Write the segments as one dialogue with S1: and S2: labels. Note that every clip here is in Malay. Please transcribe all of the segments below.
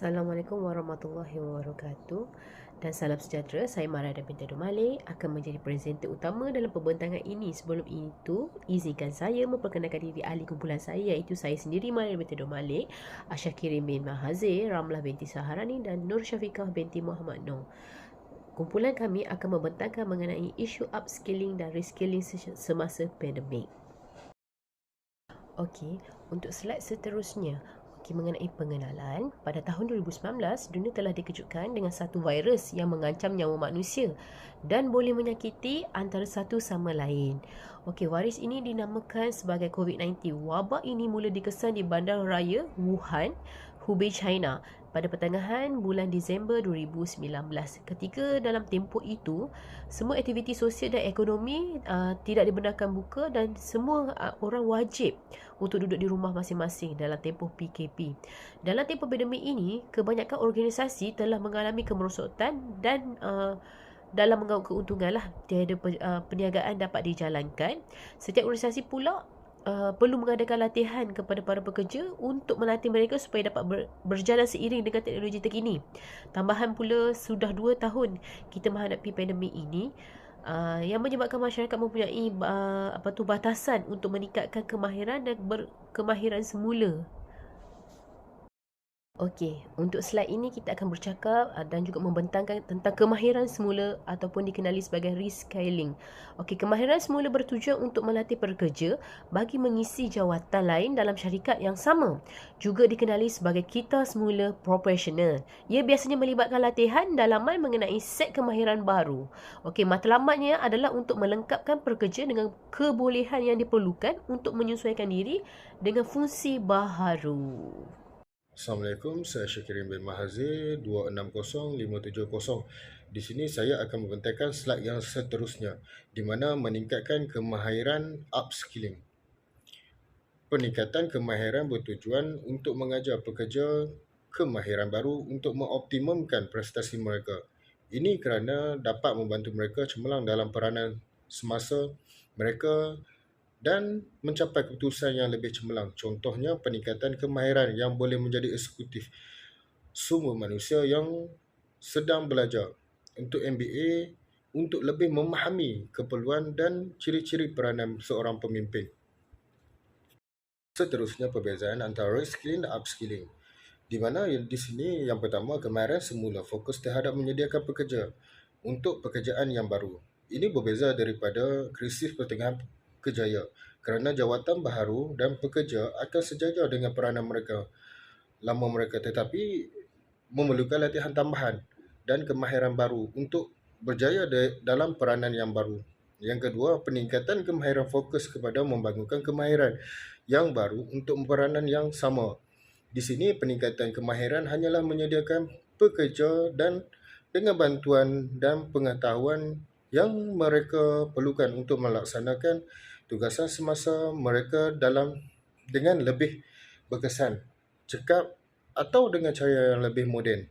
S1: Assalamualaikum warahmatullahi wabarakatuh dan salam sejahtera. Saya Marada binti Malik akan menjadi presenter utama dalam pembentangan ini. Sebelum itu, izinkan saya memperkenalkan diri ahli kumpulan saya, iaitu saya sendiri Marada binti Malik, Asyakirin bin Mahazir, Ramlah binti Saharani dan Nur Syafiqah binti Muhammad Noor. Kumpulan kami akan membentangkan mengenai isu upskilling dan reskilling semasa pandemik. Okey, untuk slide seterusnya, mengenai pengenalan, pada tahun 2019, dunia telah dikejutkan dengan satu virus yang mengancam nyawa manusia dan boleh menyakiti antara satu sama lain. Virus ini dinamakan sebagai COVID-19. Wabak ini mula dikesan di Bandar Raya Wuhan, Hubei, China pada pertengahan bulan Disember 2019. Ketika dalam tempoh itu, semua aktiviti sosial dan ekonomi tidak dibenarkan buka dan semua orang wajib untuk duduk di rumah masing-masing dalam tempoh PKP. Dalam tempoh pandemik ini, kebanyakan organisasi telah mengalami kemerosotan dan dalam mengaut keuntungan tiada perniagaan dapat dijalankan. Setiap organisasi pula perlu mengadakan latihan kepada para pekerja untuk melatih mereka supaya dapat berjalan seiring dengan teknologi terkini. Tambahan pula, sudah 2 tahun kita menghadapi pandemik ini, yang menyebabkan masyarakat mempunyai batasan untuk meningkatkan kemahiran dan berkemahiran semula. Okey, untuk slide ini kita akan bercakap dan juga membentangkan tentang kemahiran semula ataupun dikenali sebagai reskilling. Okey, kemahiran semula bertujuan untuk melatih pekerja bagi mengisi jawatan lain dalam syarikat yang sama. Juga dikenali sebagai kita semula profesional. Ia biasanya melibatkan latihan dalaman mengenai set kemahiran baru. Okey, matlamatnya adalah untuk melengkapkan pekerja dengan kebolehan yang diperlukan untuk menyesuaikan diri dengan fungsi baharu.
S2: Assalamualaikum, saya Syakirin bin Mahazir 260570. Di sini saya akan membentangkan slide yang seterusnya, di mana meningkatkan kemahiran upskilling. Peningkatan kemahiran bertujuan untuk mengajar pekerja kemahiran baru untuk mengoptimumkan prestasi mereka. Ini kerana dapat membantu mereka cemerlang dalam peranan semasa mereka dan mencapai keputusan yang lebih cemerlang. Contohnya, peningkatan kemahiran yang boleh menjadi eksekutif sumber manusia yang sedang belajar untuk MBA untuk lebih memahami keperluan dan ciri-ciri peranan seorang pemimpin. Seterusnya, perbezaan antara reskilling dan upskilling, di mana di sini yang pertama, kemahiran semula fokus terhadap menyediakan pekerja untuk pekerjaan yang baru. Ini berbeza daripada krisis pertengahan kejaya kerana jawatan baharu dan pekerja akan sejajar dengan peranan mereka lama mereka, tetapi memerlukan latihan tambahan dan kemahiran baru untuk berjaya dalam peranan yang baru. Yang kedua, peningkatan kemahiran fokus kepada membangunkan kemahiran yang baru untuk peranan yang sama. Di sini, peningkatan kemahiran hanyalah menyediakan pekerja dan dengan bantuan dan pengetahuan yang mereka perlukan untuk melaksanakan tugasan semasa mereka dengan lebih berkesan, cekap atau dengan cara yang lebih moden.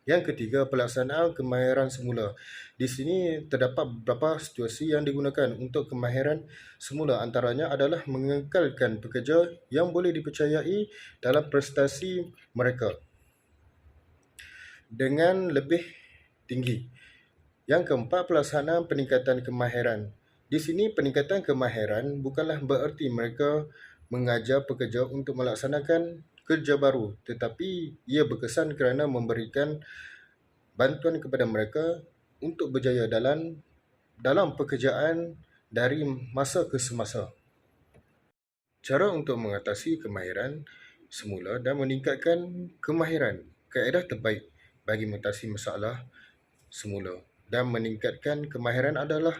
S2: Yang ketiga, pelaksanaan kemahiran semula. Di sini terdapat beberapa situasi yang digunakan untuk kemahiran semula. Antaranya adalah mengekalkan pekerja yang boleh dipercayai dalam prestasi mereka dengan lebih tinggi. Yang keempat, pelaksanaan peningkatan kemahiran. Di sini, peningkatan kemahiran bukanlah bererti mereka mengajar pekerja untuk melaksanakan kerja baru, tetapi ia berkesan kerana memberikan bantuan kepada mereka untuk berjaya dalam pekerjaan dari masa ke semasa. Cara untuk mengatasi kemahiran semula dan meningkatkan kemahiran. Kaedah terbaik bagi mengatasi masalah semula dan meningkatkan kemahiran adalah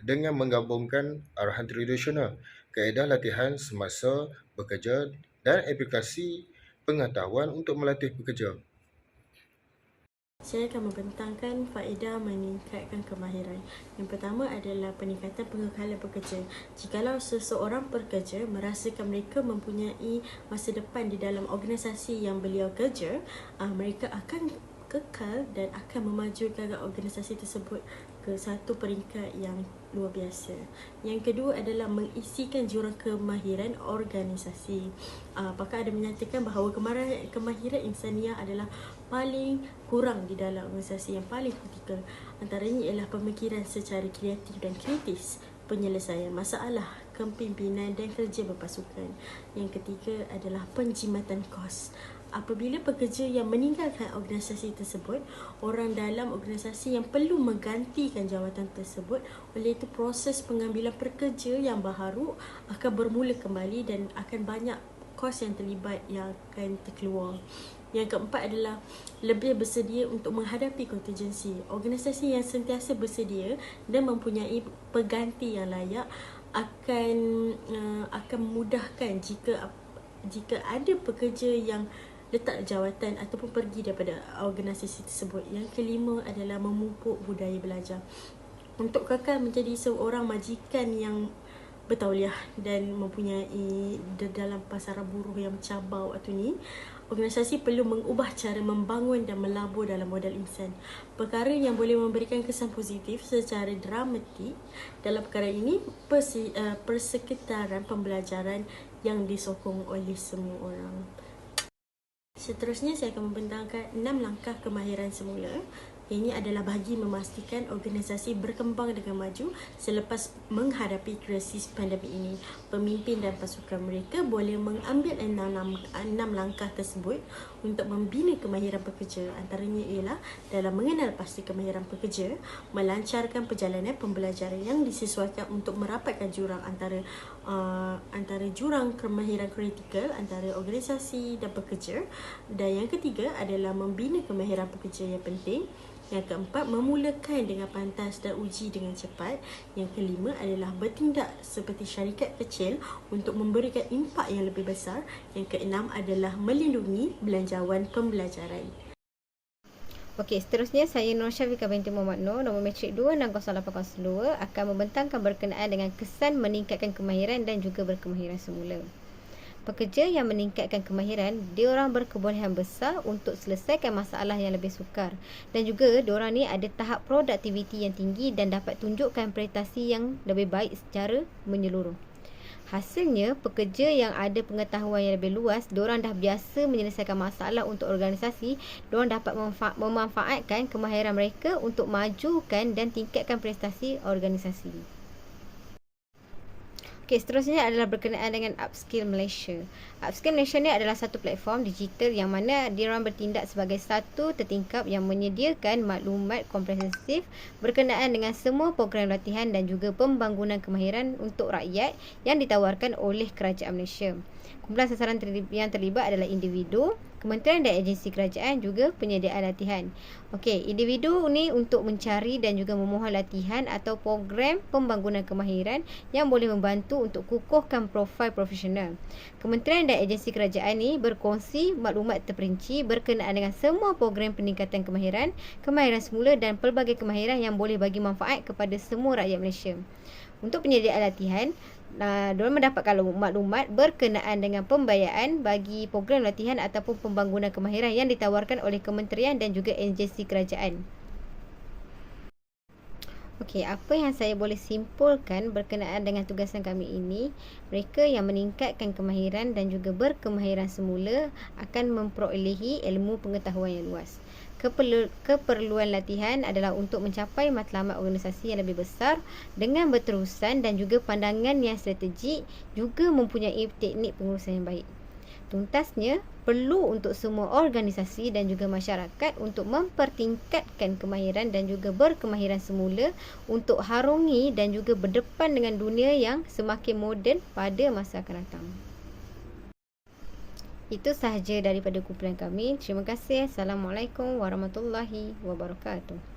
S2: dengan menggabungkan arahan tradisional, kaedah latihan semasa bekerja dan aplikasi pengetahuan untuk melatih pekerja.
S3: Saya akan membentangkan faedah meningkatkan kemahiran. Yang pertama adalah peningkatan pengekalan pekerja. Jikalau seseorang pekerja merasakan mereka mempunyai masa depan di dalam organisasi yang beliau kerja, mereka akan kekal dan akan memajukan organisasi tersebut ke satu peringkat yang luar biasa. Yang kedua adalah mengisikan jurang kemahiran organisasi. Pakar ada menyatakan bahawa kemahiran insaniah adalah paling kurang di dalam organisasi, yang paling kritikal. Antaranya ialah pemikiran secara kreatif dan kritis, penyelesaian masalah, kepimpinan dan kerja berpasukan. Yang ketiga adalah penjimatan kos. Apabila pekerja yang meninggalkan organisasi tersebut, orang dalam organisasi yang perlu menggantikan jawatan tersebut, oleh itu proses pengambilan pekerja yang baharu akan bermula kembali dan akan banyak kos yang terlibat yang akan terkeluar. Yang keempat adalah lebih bersedia untuk menghadapi kontingensi. Organisasi yang sentiasa bersedia dan mempunyai pengganti yang layak akan memudahkan jika ada pekerja yang letak jawatan ataupun pergi daripada organisasi tersebut. Yang kelima adalah memupuk budaya belajar. Untuk kekal menjadi seorang majikan yang bertauliah dan mempunyai dalam pasaran buruh yang mencabar waktu ni, organisasi perlu mengubah cara membangun dan melabur dalam modal insan. Perkara yang boleh memberikan kesan positif secara dramatik dalam perkara ini, persekitaran pembelajaran yang disokong oleh semua orang. Seterusnya saya akan membentangkan 6 langkah kemahiran semula. Ini adalah bagi memastikan organisasi berkembang dengan maju selepas menghadapi krisis pandemik ini. Pemimpin dan pasukan mereka boleh mengambil 6 langkah tersebut untuk membina kemahiran pekerja. Antaranya ialah dalam mengenal pasti kemahiran pekerja, melancarkan perjalanan pembelajaran yang disesuaikan untuk merapatkan jurang antara jurang kemahiran kritikal antara organisasi dan pekerja. Dan yang ketiga adalah membina kemahiran pekerja yang penting. Yang keempat, memulakan dengan pantas dan uji dengan cepat. Yang kelima adalah bertindak seperti syarikat kecil untuk memberikan impak yang lebih besar. Yang keenam adalah melindungi belanjawan pembelajaran.
S4: Okey, seterusnya saya Nur Syafiqah binti Muhammad Nur, nombor matrik 26802 akan membentangkan berkenaan dengan kesan meningkatkan kemahiran dan juga berkemahiran semula. Pekerja yang meningkatkan kemahiran, diorang berkebolehan besar untuk selesaikan masalah yang lebih sukar, dan juga diorang ni ada tahap produktiviti yang tinggi dan dapat tunjukkan prestasi yang lebih baik secara menyeluruh. Hasilnya, pekerja yang ada pengetahuan yang lebih luas, diorang dah biasa menyelesaikan masalah untuk organisasi, diorang dapat memanfaatkan kemahiran mereka untuk majukan dan tingkatkan prestasi organisasi. Okey, seterusnya adalah berkenaan dengan Upskill Malaysia. Upskill Malaysia ni adalah satu platform digital yang mana diorang bertindak sebagai satu tertingkap yang menyediakan maklumat komprehensif berkenaan dengan semua program latihan dan juga pembangunan kemahiran untuk rakyat yang ditawarkan oleh Kerajaan Malaysia. Kumpulan sasaran yang terlibat adalah individu, kementerian dan agensi kerajaan, juga penyediaan latihan. Okey, individu ni untuk mencari dan juga memohon latihan atau program pembangunan kemahiran yang boleh membantu untuk kukuhkan profil profesional. Kementerian dan agensi kerajaan ni berkongsi maklumat terperinci berkenaan dengan semua program peningkatan kemahiran semula dan pelbagai kemahiran yang boleh bagi manfaat kepada semua rakyat Malaysia. Untuk penyediaan latihan, diorang mendapatkan maklumat berkenaan dengan pembiayaan bagi program latihan ataupun pembangunan kemahiran yang ditawarkan oleh kementerian dan juga agensi kerajaan. Okey, apa yang saya boleh simpulkan berkenaan dengan tugasan kami ini, mereka yang meningkatkan kemahiran dan juga berkemahiran semula akan memperolehi ilmu pengetahuan yang luas. Keperluan latihan adalah untuk mencapai matlamat organisasi yang lebih besar dengan berterusan dan juga pandangan yang strategik, juga mempunyai teknik pengurusan yang baik. Tuntasnya, perlu untuk semua organisasi dan juga masyarakat untuk mempertingkatkan kemahiran dan juga berkemahiran semula untuk harungi dan juga berdepan dengan dunia yang semakin moden pada masa akan datang. Itu sahaja daripada kumpulan kami. Terima kasih. Assalamualaikum warahmatullahi wabarakatuh.